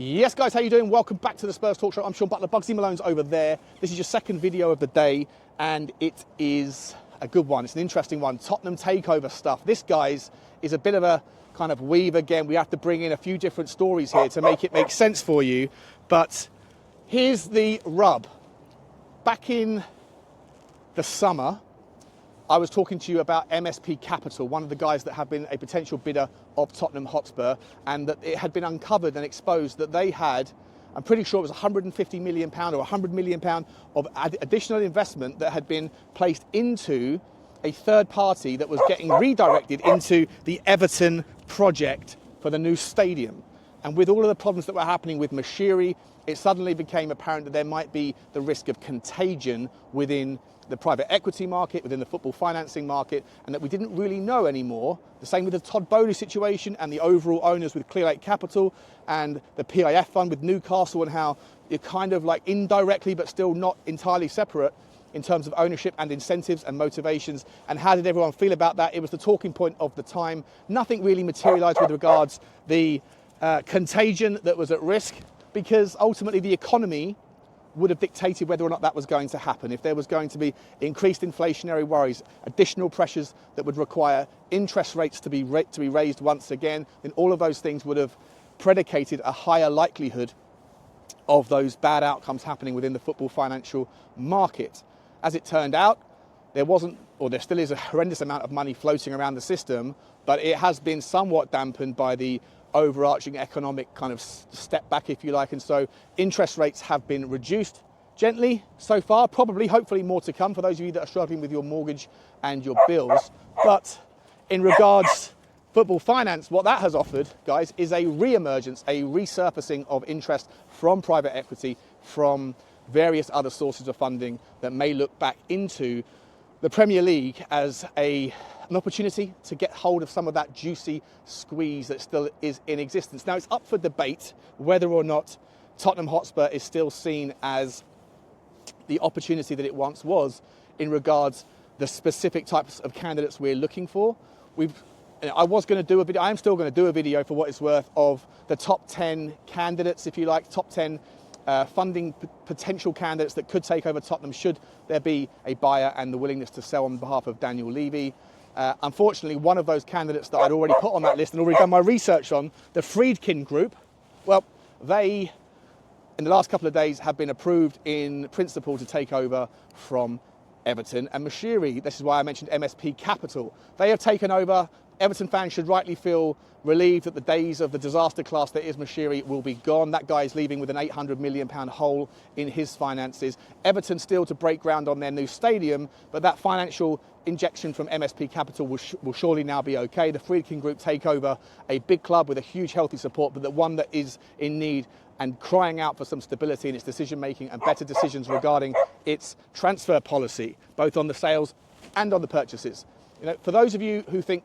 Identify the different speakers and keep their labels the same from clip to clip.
Speaker 1: Yes, guys, how you doing? Welcome back to the Spurs Talk Show. I'm Sean Butler. Bugsy Malone's over there. This is your second video of the day, and it is a good one. It's an interesting one. Tottenham takeover stuff. This, guys, is a bit of a kind of weave again. We have to bring in a few different stories here to make it make sense for you. But here's the rub. Back in the summer, I was talking to you about MSP Capital, one of the guys that have been a potential bidder of Tottenham Hotspur, and that it had been uncovered and exposed that they had, I'm pretty sure it was £150 million or £100 million of additional investment that had been placed into a third party that was getting redirected into the Everton project for the new stadium. And with all of the problems that were happening with Moshiri, it suddenly became apparent that there might be the risk of contagion within the private equity market, within the football financing market, and that we didn't really know anymore. The same with the Todd Boehly situation and the overall owners with Clearlake Capital and the PIF fund with Newcastle, and how you're kind of like indirectly but still not entirely separate in terms of ownership and incentives and motivations. And how did everyone feel about that? It was the talking point of the time. Nothing really materialised with regards the contagion that was at risk, because ultimately the economy would have dictated whether or not that was going to happen. If there was going to be increased inflationary worries, additional pressures that would require interest rates to be raised once again, then all of those things would have predicated a higher likelihood of those bad outcomes happening within the football financial market. As it turned out, there wasn't, or there still is, a horrendous amount of money floating around the system, but it has been somewhat dampened by the overarching economic kind of step back, if you like, and so interest rates have been reduced gently so far, probably, hopefully more to come for those of you that are struggling with your mortgage and your bills. But in regards football finance, what that has offered, guys, is a re-emergence, a resurfacing of interest from private equity, from various other sources of funding that may look back into the Premier League as an opportunity to get hold of some of that juicy squeeze that still is in existence. Now, it's up for debate whether or not Tottenham Hotspur is still seen as the opportunity that it once was in regards the specific types of candidates we're looking for. I was going to do a video, I am still going to do a video for what it's worth, of the top 10 candidates, if you like, top 10 funding potential candidates that could take over Tottenham should there be a buyer and the willingness to sell on behalf of Daniel Levy. Unfortunately, one of those candidates that I'd already put on that list and already done my research on, the FRIEDKIN group, well, they, in the last couple of days, have been approved in principle to take over from Everton. And Moshiri, this is why I mentioned MSP Capital, they have taken over. Everton fans should rightly feel relieved that the days of the disaster class that is Moshiri will be gone. That guy is leaving with an £800 million hole in his finances. Everton still to break ground on their new stadium, but that financial injection from MSP Capital will surely now be okay. The FRIEDKIN group take over a big club with a huge healthy support, but the one that is in need and crying out for some stability in its decision making and better decisions regarding its transfer policy, both on the sales and on the purchases. You know, for those of you who think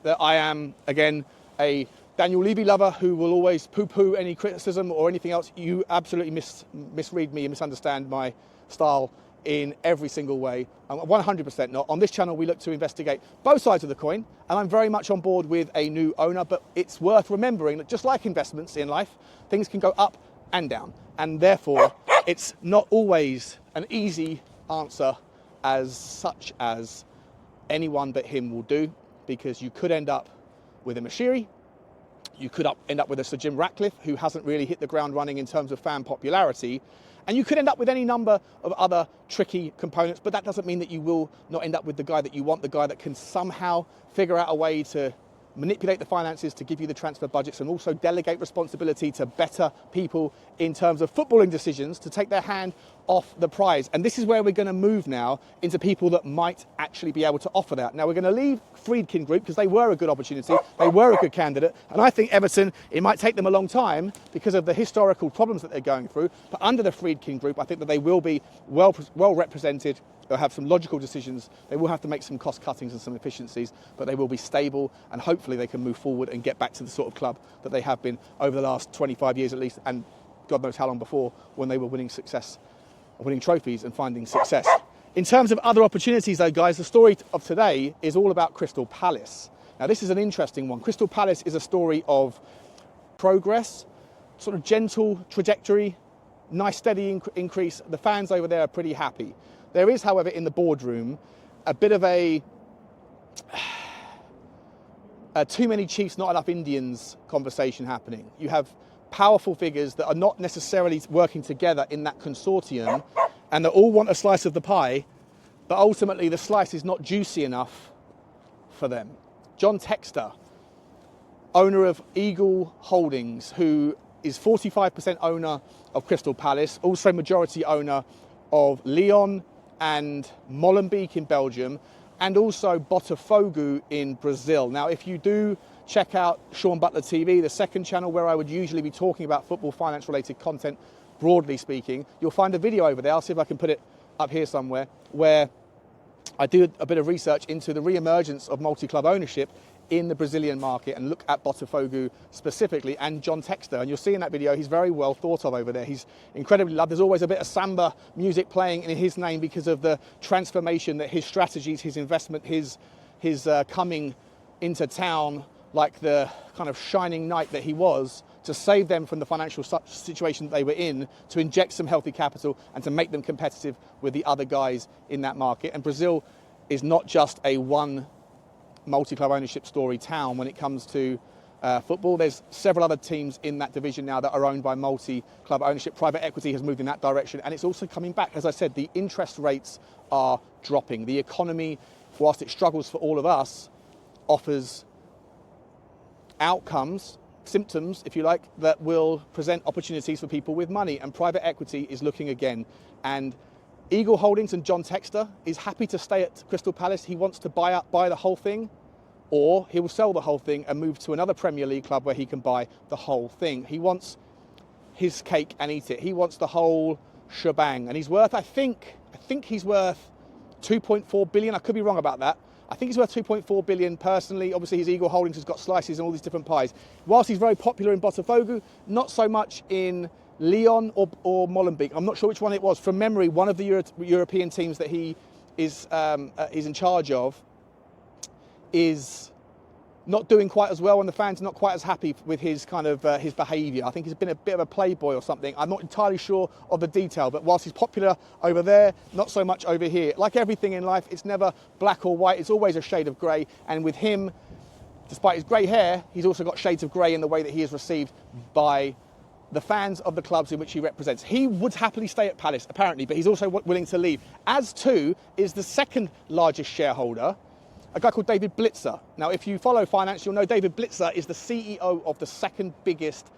Speaker 1: that I am, again, a Daniel Levy lover who will always poo-poo any criticism or anything else, you absolutely misread me and misunderstand my style in every single way. I'm 100% not. On this channel, we look to investigate both sides of the coin, and I'm very much on board with a new owner, but it's worth remembering that just like investments in life, things can go up and down, and therefore it's not always an easy answer as such as anyone but him will do, because you could end up with a Moshiri, you could end up with a Sir Jim Ratcliffe, who hasn't really hit the ground running in terms of fan popularity, and you could end up with any number of other tricky components, but that doesn't mean that you will not end up with the guy that you want, the guy that can somehow figure out a way to manipulate the finances to give you the transfer budgets and also delegate responsibility to better people in terms of footballing decisions to take their hand off the prize. And this is where we're going to move now into people that might actually be able to offer that. Now, we're going to leave FRIEDKIN group because they were a good opportunity, they were a good candidate, and I think Everton, it might take them a long time because of the historical problems that they're going through, but under the FRIEDKIN group, I think that they will be well represented. They'll have some logical decisions. They will have to make some cost cuttings and some efficiencies, but they will be stable, and hopefully they can move forward and get back to the sort of club that they have been over the last 25 years at least, and God knows how long before, when they were winning trophies and finding success. In terms of other opportunities though, guys, the story of today is all about Crystal Palace. Now, this is an interesting one. Crystal Palace is a story of progress, sort of gentle trajectory, nice steady increase. The fans over there are pretty happy. There is, however, in the boardroom, a bit of a too many Chiefs, not enough Indians conversation happening. You have powerful figures that are not necessarily working together in that consortium, and they all want a slice of the pie, but ultimately the slice is not juicy enough for them. John Textor, owner of Eagle Holdings, who is 45% owner of Crystal Palace, also majority owner of Lyon and Molenbeek in Belgium, and also Botafogo in Brazil. Now, if you do check out Sean Butler TV, the second channel where I would usually be talking about football finance related content, broadly speaking, you'll find a video over there. I'll see if I can put it up here somewhere, where I do a bit of research into the re-emergence of multi-club ownership in the Brazilian market and look at Botafogo specifically and John Textor. And you'll see in that video, he's very well thought of over there. He's incredibly loved. There's always a bit of samba music playing in his name because of the transformation that his strategies, his investment, his coming into town like the kind of shining knight that he was, to save them from the financial situation that they were in, to inject some healthy capital and to make them competitive with the other guys in that market. And Brazil is not just a one multi-club ownership story town when it comes to football. There's several other teams in that division now that are owned by multi-club ownership. Private equity has moved in that direction, and it's also coming back. As I said, the interest rates are dropping. The economy, whilst it struggles for all of us, offers outcomes, symptoms, if you like, that will present opportunities for people with money, and private equity is looking again. And Eagle Holdings and John Textor is happy to stay at Crystal Palace. He wants to buy the whole thing, or he will sell the whole thing and move to another Premier League club where he can buy the whole thing. He wants his cake and eat it. He wants the whole shebang. And he's worth, I think he's worth 2.4 billion. I could be wrong about that. I think he's worth 2.4 billion personally. Obviously, his Eagle Holdings has got slices and all these different pies. Whilst he's very popular in Botafogo, not so much in Lyon or Molenbeek. I'm not sure which one it was. From memory, one of the European teams that he is in charge of is not doing quite as well, and the fans are not quite as happy with his kind of his behaviour. I think he's been a bit of a playboy or something. I'm not entirely sure of the detail, but whilst he's popular over there, not so much over here. Like everything in life, it's never black or white. It's always a shade of grey. And with him, despite his grey hair, he's also got shades of grey in the way that he is received by the fans of the clubs in which he represents. He would happily stay at Palace, apparently, but he's also willing to leave. As too is the second largest shareholder, a guy called David Blitzer. Now, if you follow finance, you'll know David Blitzer is the CEO of the second biggest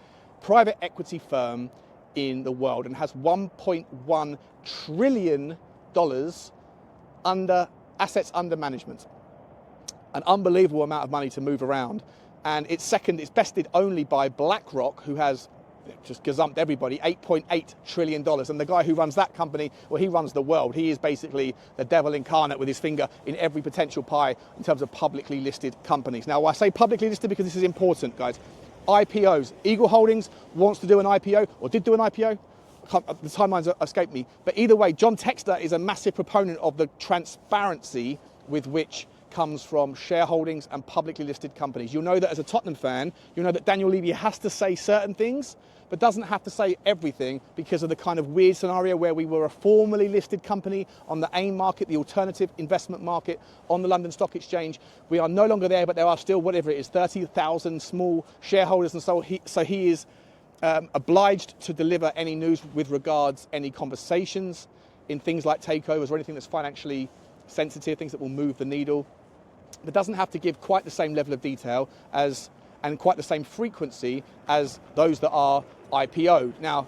Speaker 1: private equity firm in the world and has $1.1 trillion under assets under management. An unbelievable amount of money to move around. And it's bested only by BlackRock, who has just gazumped everybody, $8.8 trillion. And the guy who runs that company, well, he runs the world. He is basically the devil incarnate with his finger in every potential pie in terms of publicly listed companies. Now, I say publicly listed because this is important, guys. IPOs. Eagle Holdings wants to do an IPO, or did do an IPO. The timelines escape me. But either way, John Textor is a massive proponent of the transparency with which comes from shareholdings and publicly listed companies. You'll know that as a Tottenham fan, you'll know that Daniel Levy has to say certain things, but doesn't have to say everything because of the kind of weird scenario where we were a formally listed company on the AIM market, the alternative investment market on the London Stock Exchange. We are no longer there, but there are still, whatever it is, 30,000 small shareholders, and so he is obliged to deliver any news with regards any conversations in things like takeovers or anything that's financially sensitive, things that will move the needle, but doesn't have to give quite the same level of detail and quite the same frequency as those that are IPO'd. Now,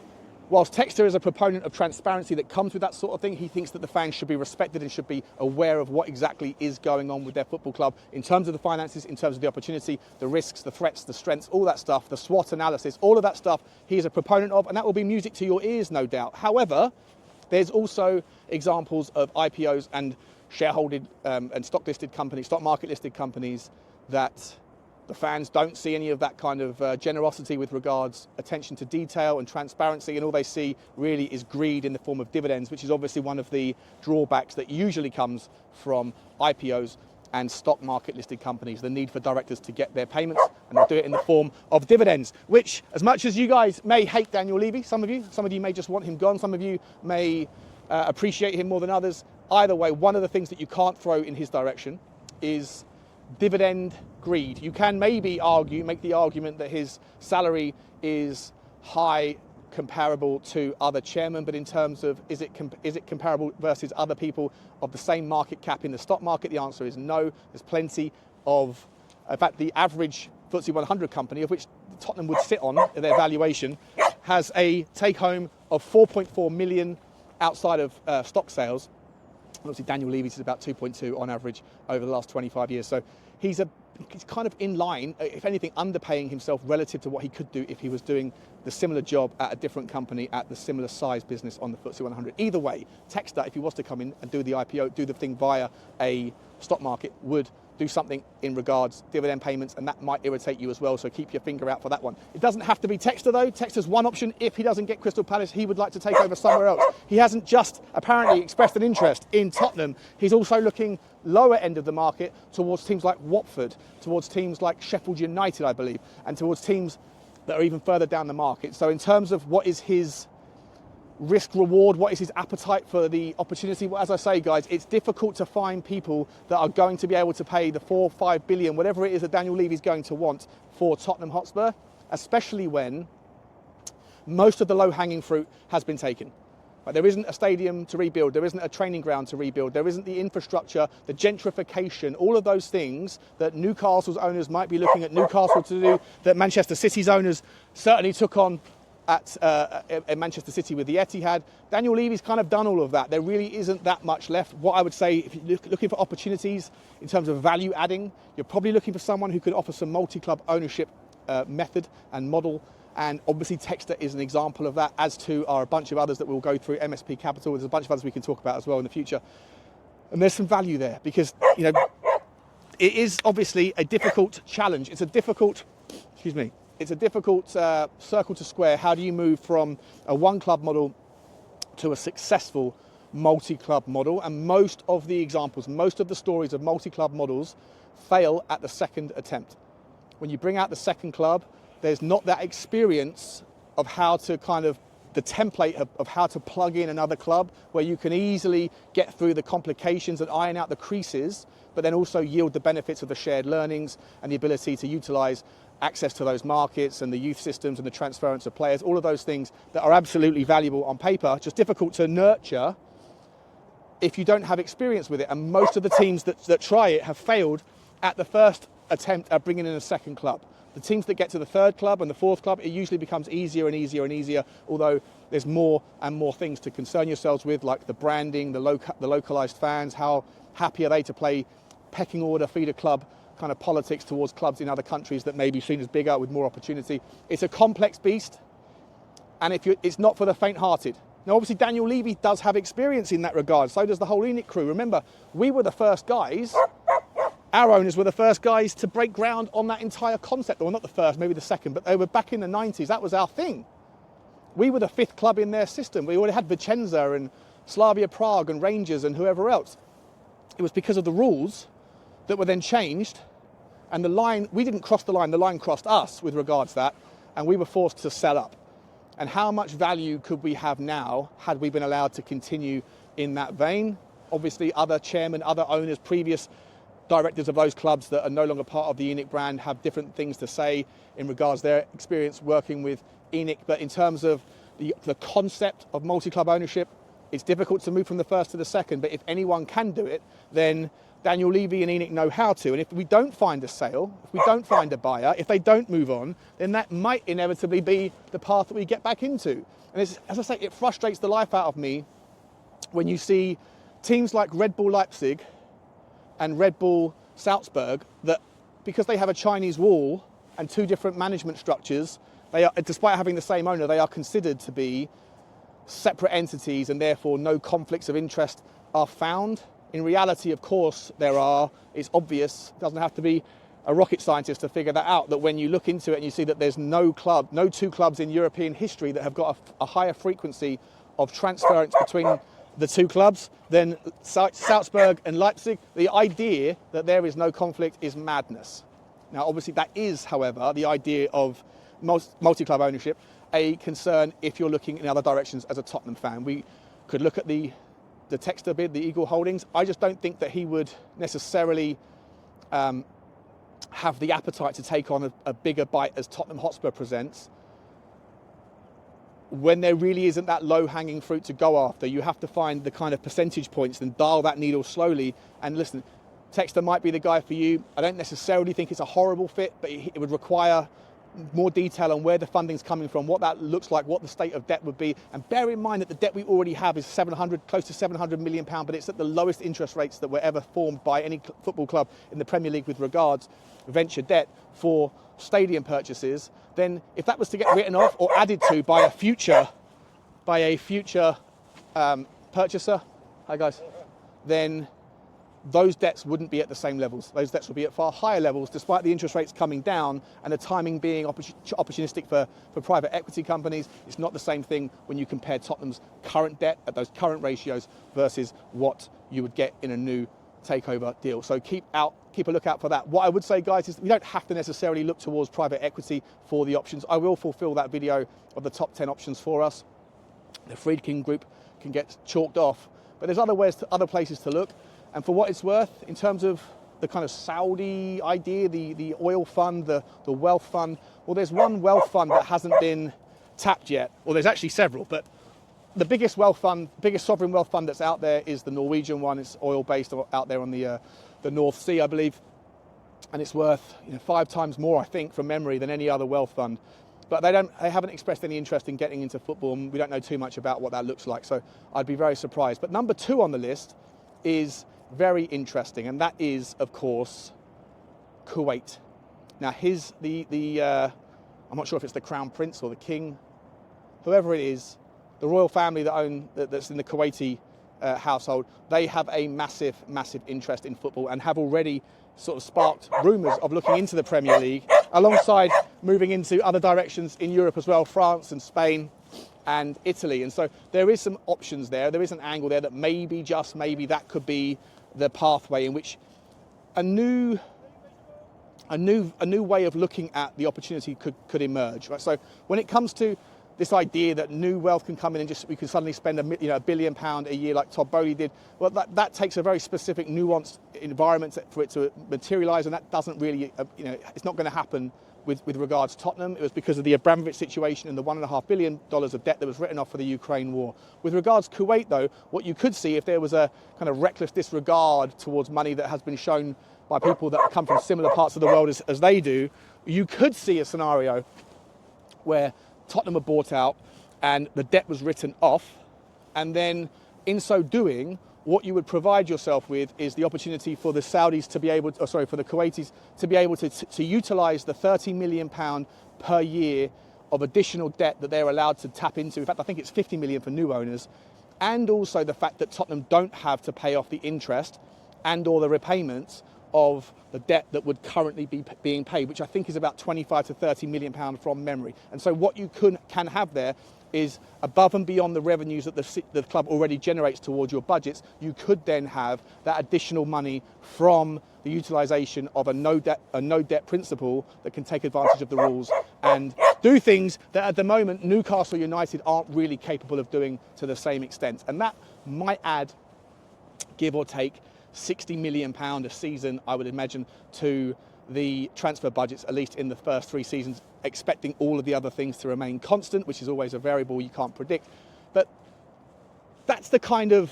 Speaker 1: whilst Textor is a proponent of transparency that comes with that sort of thing, he thinks that the fans should be respected and should be aware of what exactly is going on with their football club in terms of the finances, in terms of the opportunity, the risks, the threats, the strengths, all that stuff, the SWOT analysis, all of that stuff he is a proponent of, and that will be music to your ears, no doubt. However, there's also examples of IPOs and shareholded and stock market listed companies that the fans don't see any of that kind of generosity with regards attention to detail and transparency, and all they see really is greed in the form of dividends, which is obviously one of the drawbacks that usually comes from IPOs and stock market listed companies, the need for directors to get their payments, and they'll do it in the form of dividends, which, as much as you guys may hate Daniel Levy, some of you may just want him gone, some of you may appreciate him more than others. Either way, one of the things that you can't throw in his direction is dividend greed. You can maybe make the argument that his salary is high comparable to other chairmen, but in terms of is it comparable versus other people of the same market cap in the stock market, the answer is no. There's plenty of, in fact, the average FTSE 100 company, of which Tottenham would sit on their valuation, has a take home of 4.4 million outside of stock sales. Obviously Daniel Levy's is about 2.2 on average over the last 25 years. So he's kind of in line, if anything, underpaying himself relative to what he could do if he was doing the similar job at a different company at the similar size business on the FTSE 100. Either way, TEXTOR, if he was to come in and do the IPO, do the thing via a stock market, would do something in regards dividend payments, and that might irritate you as well, so keep your finger out for that one. It doesn't have to be TEXTOR though. TEXTOR's one option. If he doesn't get Crystal Palace, he would like to take over somewhere else. He hasn't just apparently expressed an interest in Tottenham, he's also looking lower end of the market towards teams like Watford, towards teams like Sheffield United, I believe, and towards teams that are even further down the market. So in terms of what is his risk reward, what is his appetite for the opportunity, well, as I say, guys, it's difficult to find people that are going to be able to pay the 4 or 5 billion, whatever it is that Daniel Levy's going to want for Tottenham Hotspur, especially when most of the low-hanging fruit has been taken. Right, there isn't a stadium to rebuild, there isn't a training ground to rebuild, there isn't the infrastructure, the gentrification, all of those things that Newcastle's owners might be looking at Newcastle to do, that Manchester City's owners certainly took on at Manchester City with the Etihad. Daniel Levy's kind of done all of that. There really isn't that much left. What I would say, if you're looking for opportunities in terms of value adding, you're probably looking for someone who could offer some multi-club ownership method and model. And obviously TEXTOR is an example of that, as too are a bunch of others that we'll go through, MSP Capital. There's a bunch of others we can talk about as well in the future. And there's some value there because, you know, it is obviously a difficult challenge. It's a difficult, it's a difficult circle to square. How do you move from a one-club model to a successful multi-club model? And most of the examples, most of the stories of multi-club models fail at the second attempt. When you bring out the second club, there's not that experience of how to the template of how to plug in another club where you can easily get through the complications and iron out the creases, but then also yield the benefits of the shared learnings and the ability to utilise access to those markets and the youth systems and the transference of players, all of those things that are absolutely valuable on paper, just difficult to nurture if you don't have experience with it. And most of the teams that try it have failed at the first attempt at bringing in a second club. The teams that get to the third club and the fourth club, it usually becomes easier and easier and easier, although there's more and more things to concern yourselves with, like the branding, the localised fans, how happy are they to play pecking order, feeder club kind of politics towards clubs in other countries that may be seen as bigger with more opportunity. It's a complex beast, and it's not for the faint-hearted. Now, obviously, Daniel Levy does have experience in that regard, so does the whole ENIC crew. Remember, we were the first guys, our owners were the first guys to break ground on that entire concept. Or not the first, maybe the second, but they were back in the 90s. That was our thing. We were the fifth club in their system. We already had Vicenza and Slavia Prague and Rangers and whoever else. It was because of the rules that were then changed, and the line, we didn't cross the line crossed us with regards to that, and we were forced to sell up. And how much value could we have now had we been allowed to continue in that vein? Obviously, other chairmen, other owners, previous directors of those clubs that are no longer part of the ENIC brand have different things to say in regards to their experience working with ENIC. But in terms of the concept of multi-club ownership, it's difficult to move from the first to the second. But if anyone can do it, then Daniel Levy and ENIC know how to. And if we don't find a sale, if we don't find a buyer, if they don't move on, then that might inevitably be the path that we get back into. And as I say, it frustrates the life out of me when you see teams like Red Bull Leipzig and Red Bull Salzburg, that because they have a Chinese wall and two different management structures, they are, despite having the same owner, they are considered to be separate entities, and therefore no conflicts of interest are found. In reality, of course, there are. It's obvious. It doesn't have to be a rocket scientist to figure that out, that when you look into it and you see that there's no two clubs in European history that have got a higher frequency of transference between the two clubs, then Salzburg and Leipzig, the idea that there is no conflict is madness. Now, obviously, that is, however, the idea of multi-club ownership, a concern if you're looking in other directions as a Tottenham fan. We could look at the TEXTOR bid, the Eagle Holdings. I just don't think that he would necessarily have the appetite to take on a bigger bite as Tottenham Hotspur presents, when there really isn't that low-hanging fruit to go after. You have to find the kind of percentage points and dial that needle slowly. And listen, TEXTOR might be the guy for you. I don't necessarily think it's a horrible fit, but it would require more detail on where the funding's coming from, what that looks like, what the state of debt would be. And bear in mind that the debt we already have is close to £700 million, but it's at the lowest interest rates that were ever formed by any football club in the Premier League with regards venture debt for stadium purchases. Then if that was to get written off or added to by a future purchaser, hi guys, then those debts wouldn't be at the same levels. Those debts would be at far higher levels, despite the interest rates coming down and the timing being opportunistic for private equity companies. It's not the same thing when you compare Tottenham's current debt at those current ratios versus what you would get in a new takeover deal. So keep a lookout for that. What I would say, guys, is we don't have to necessarily look towards private equity for the options. I will fulfill that video of the top 10 options for us. The FRIEDKIN group can get chalked off, but there's other places to look. And for what it's worth, in terms of the kind of Saudi idea, the oil fund, the wealth fund, well, there's one wealth fund that hasn't been tapped yet. Well, there's actually several, but the biggest sovereign wealth fund that's out there is the Norwegian one. It's oil-based, out there on the North Sea, I believe, and it's worth 5 times more, I think, from memory, than any other wealth fund. But they haven't expressed any interest in getting into football, and we don't know too much about what that looks like. So I'd be very surprised. But number 2 on the list is very interesting, and that is, of course, Kuwait. Now, I'm not sure if it's the Crown Prince or the King, whoever it is, the royal family that's in the Kuwaiti household, they have a massive, massive interest in football and have already sort of sparked rumours of looking into the Premier League, alongside moving into other directions in Europe as well, France and Spain and Italy. And so there is some options there. There is an angle there that maybe, just maybe, that could be the pathway in which a new way of looking at the opportunity could emerge. Right? So when it comes to this idea that new wealth can come in and we can suddenly spend £1 billion a year like Todd Boehly did, well, that takes a very specific, nuanced environment for it to materialise, and that doesn't really, it's not going to happen with regards to Tottenham. It was because of the Abramovich situation and the $1.5 billion of debt that was written off for the Ukraine war. With regards to Kuwait, though, what you could see if there was a kind of reckless disregard towards money that has been shown by people that come from similar parts of the world as they do, you could see a scenario where Tottenham were bought out and the debt was written off, and then in so doing, what you would provide yourself with is the opportunity for the Saudis to be able to, for the Kuwaitis to be able to utilise the £30 million per year of additional debt that they're allowed to tap into. In fact, I think it's 50 million for new owners, and also the fact that Tottenham don't have to pay off the interest and or the repayments of the debt that would currently be being paid, which I think is about 25 to 30 million pounds from memory. And so what you can have there is, above and beyond the revenues that the club already generates towards your budgets, you could then have that additional money from the utilisation of a no debt principle that can take advantage of the rules and do things that at the moment Newcastle United aren't really capable of doing to the same extent. And that might add, give or take, £60 million a season, I would imagine, to the transfer budgets, at least in the first 3 seasons, expecting all of the other things to remain constant, which is always a variable you can't predict. But that's the kind of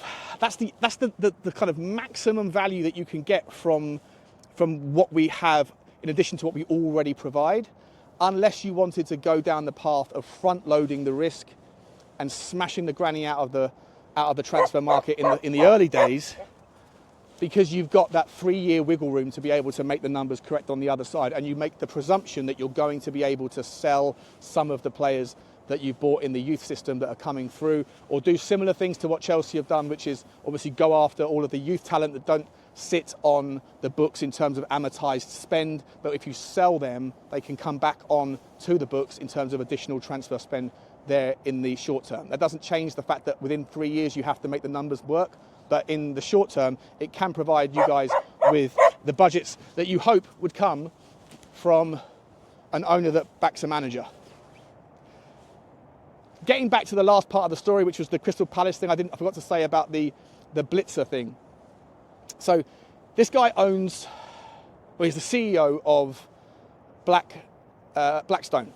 Speaker 1: maximum value that you can get from what we have, in addition to what we already provide, unless you wanted to go down the path of front loading the risk and smashing the granny out of the transfer market in the early days, because you've got that 3-year wiggle room to be able to make the numbers correct on the other side, and you make the presumption that you're going to be able to sell some of the players that you've bought in the youth system that are coming through, or do similar things to what Chelsea have done, which is obviously go after all of the youth talent that don't sit on the books in terms of amortised spend, but if you sell them, they can come back on to the books in terms of additional transfer spend there in the short term. That doesn't change the fact that within 3 years you have to make the numbers work, but in the short term, it can provide you guys with the budgets that you hope would come from an owner that backs a manager. Getting back to the last part of the story, which was the Crystal Palace thing, I forgot to say about the Blitzer thing. So this guy owns, well, he's the CEO of Blackstone.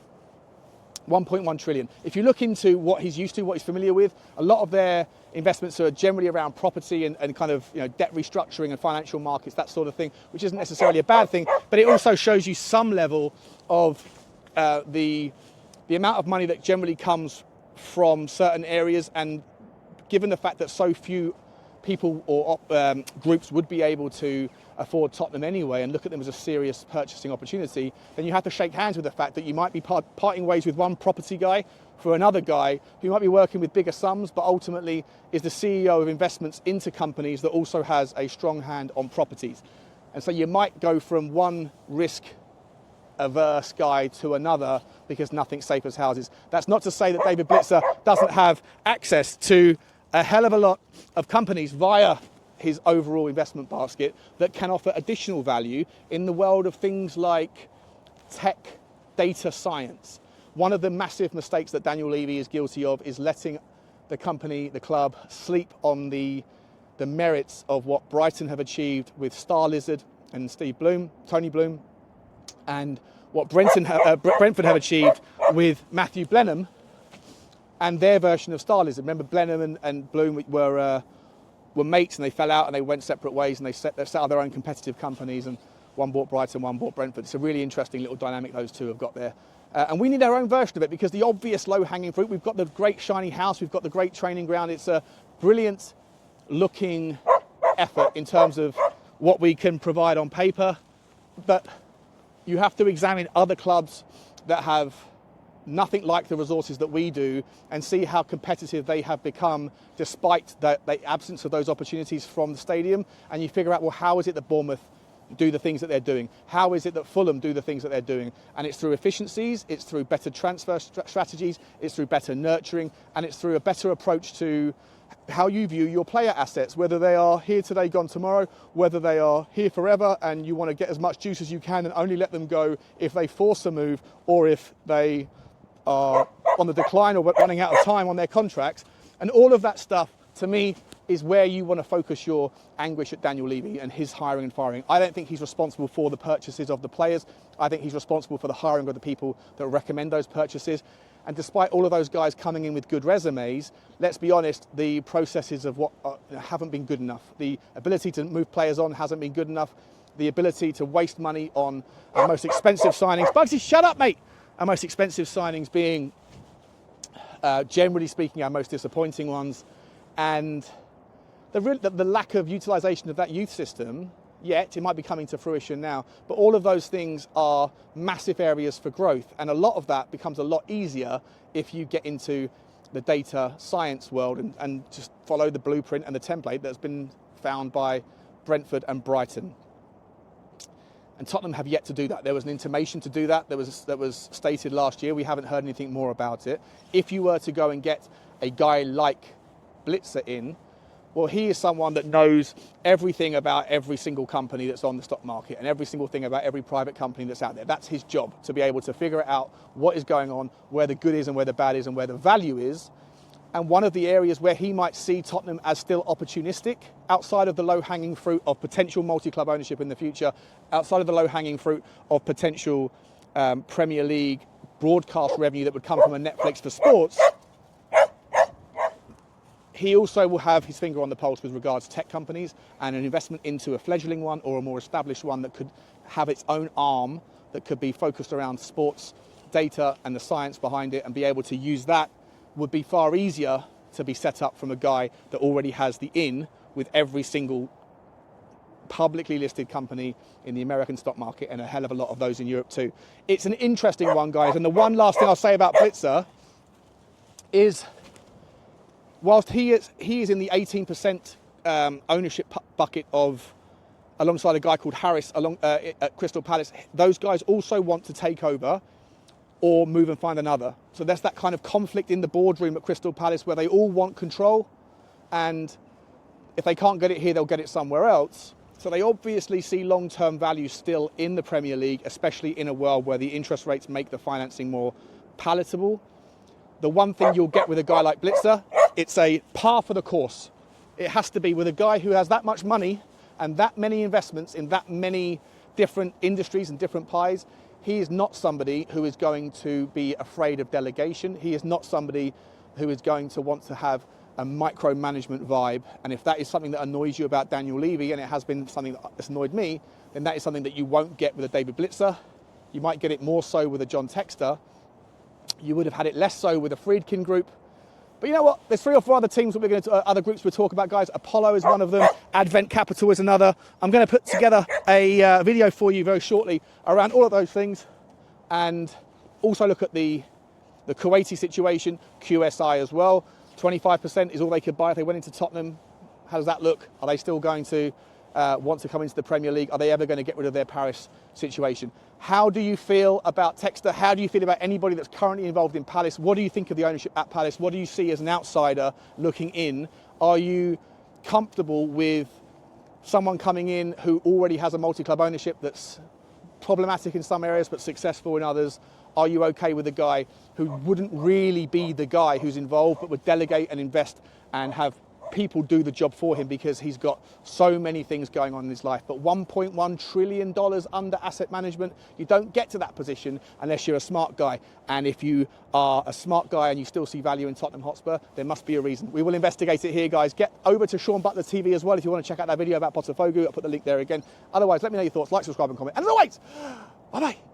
Speaker 1: 1.1 trillion. If you look into what he's used to, what he's familiar with, a lot of their investments are generally around property and kind of, you know, debt restructuring and financial markets, that sort of thing, which isn't necessarily a bad thing, but it also shows you some level of the amount of money that generally comes from certain areas. And given the fact that so few people or groups would be able to afford Tottenham anyway and look at them as a serious purchasing opportunity, then you have to shake hands with the fact that you might be parting ways with one property guy for another guy who might be working with bigger sums, but ultimately is the CEO of investments into companies that also has a strong hand on properties. And so you might go from one risk-averse guy to another because nothing's safe as houses. That's not to say that David Blitzer doesn't have access to a hell of a lot of companies via his overall investment basket that can offer additional value in the world of things like tech, data science. One of the massive mistakes that Daniel Levy is guilty of is letting the company, the club, sleep on the merits of what Brighton have achieved with Star Lizard and Tony Bloom, and what Brentford have achieved with Matthew Blenheim and their version of Star Lizard. Remember, Blenheim and Bloom were mates, and they fell out and they went separate ways, and they set up their own competitive companies, and one bought Brighton, one bought Brentford. It's a really interesting little dynamic those two have got there. And we need our own version of it, because the obvious low-hanging fruit, we've got the great shiny house, we've got the great training ground. It's a brilliant looking effort in terms of what we can provide on paper, but you have to examine other clubs that have nothing like the resources that we do and see how competitive they have become despite the absence of those opportunities from the stadium. And you figure out, well, how is it that Bournemouth do the things that they're doing? How is it that Fulham do the things that they're doing? And it's through efficiencies, it's through better transfer strategies, it's through better nurturing, and it's through a better approach to how you view your player assets, whether they are here today, gone tomorrow, whether they are here forever and you want to get as much juice as you can and only let them go if they force a move, or if they are on the decline or running out of time on their contracts. And all of that stuff, to me, is where you want to focus your anguish at Daniel Levy and his hiring and firing. I don't think he's responsible for the purchases of the players. I think he's responsible for the hiring of the people that recommend those purchases. And despite all of those guys coming in with good resumes, let's be honest, the processes of what haven't been good enough. The ability to move players on hasn't been good enough. The ability to waste money on our most expensive signings. Bugsy, shut up, mate! Our most expensive signings being, generally speaking, our most disappointing ones. And the lack of utilisation of that youth system, yet it might be coming to fruition now, but all of those things are massive areas for growth, and a lot of that becomes a lot easier if you get into the data science world and just follow the blueprint and the template that's been found by Brentford and Brighton. And Tottenham have yet to do that. There was an intimation to do that that was stated last year. We haven't heard anything more about it. If you were to go and get a guy like Blitzer in, well, he is someone that knows everything about every single company that's on the stock market and every single thing about every private company that's out there. That's his job, to be able to figure out what is going on, where the good is and where the bad is and where the value is. And one of the areas where he might see Tottenham as still opportunistic, outside of the low-hanging fruit of potential multi-club ownership in the future, outside of the low-hanging fruit of potential Premier League broadcast revenue that would come from a Netflix for sports, he also will have his finger on the pulse with regards to tech companies and an investment into a fledgling one or a more established one that could have its own arm that could be focused around sports data and the science behind it, and be able to use that would be far easier to be set up from a guy that already has the in with every single publicly listed company in the American stock market, and a hell of a lot of those in Europe too. It's an interesting one, guys. And the one last thing I'll say about Blitzer is, whilst he is in the 18% ownership bucket of, alongside a guy called Harris at Crystal Palace, those guys also want to take over or move and find another. So there's that kind of conflict in the boardroom at Crystal Palace where they all want control, and if they can't get it here, they'll get it somewhere else. So they obviously see long-term value still in the Premier League, especially in a world where the interest rates make the financing more palatable. The one thing you'll get with a guy like Blitzer, it's a par for the course. It has to be with a guy who has that much money and that many investments in that many different industries and different pies. He is not somebody who is going to be afraid of delegation. He is not somebody who is going to want to have a micromanagement vibe. And if that is something that annoys you about Daniel Levy, and it has been something that's annoyed me, then that is something that you won't get with a David Blitzer. You might get it more so with a John Textor. You would have had it less so with a Friedkin group. But you know what? There's 3 or 4 other teams that we're going to, other groups we'll talk about, guys. Apollo is one of them. Advent Capital is another. I'm going to put together a video for you very shortly around all of those things, and also look at the Kuwaiti situation, QSI as well. 25% is all they could buy if they went into Tottenham. How does that look? Are they still going to want to come into the Premier League? Are they ever going to get rid of their Paris situation? How do you feel about Textor? How do you feel about anybody that's currently involved in Palace? What do you think of the ownership at Palace? What do you see as an outsider looking in? Are you comfortable with someone coming in who already has a multi-club ownership that's problematic in some areas but successful in others? Are you okay with a guy who wouldn't really be the guy who's involved but would delegate and invest and have people do the job for him because he's got so many things going on in his life? But $1.1 trillion under asset management, you don't get to that position unless you're a smart guy. And if you are a smart guy and you still see value in Tottenham Hotspur, there must be a reason. We will investigate it here, guys. Get over to Sean Butler TV as well if you want to check out that video about Botafogo. I'll put the link there again. Otherwise, let me know your thoughts. Like, subscribe and comment. And as always, bye-bye.